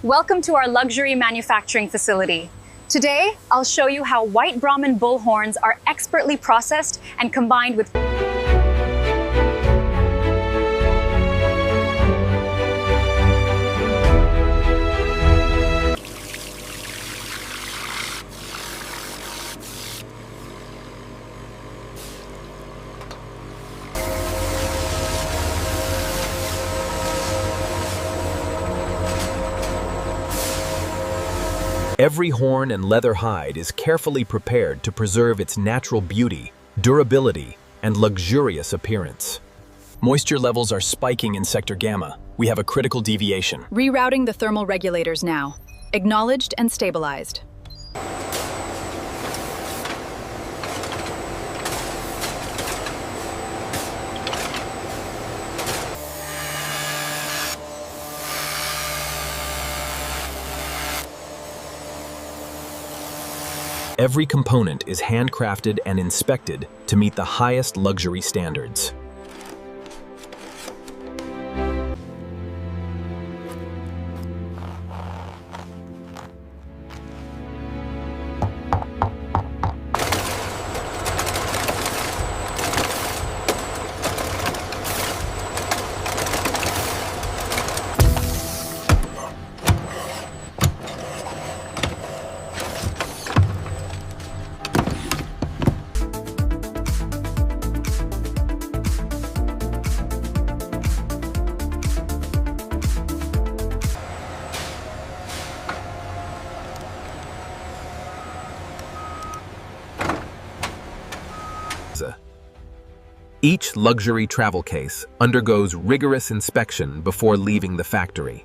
Welcome to our luxury manufacturing facility. Today, I'll show you how white Brahmin bull horns are expertly processed and combined with Every horn and leather hide is carefully prepared to preserve its natural beauty, durability, and luxurious appearance. Moisture levels are spiking in sector gamma. We have a critical deviation. Rerouting the thermal regulators now. Acknowledged and stabilized. Every component is handcrafted and inspected to meet the highest luxury standards. Each luxury travel case undergoes rigorous inspection before leaving the factory.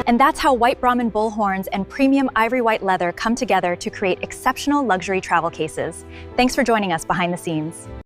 And that's how white Brahmin bull horns and premium ivory white leather come together to create exceptional luxury travel cases. Thanks for joining us behind the scenes.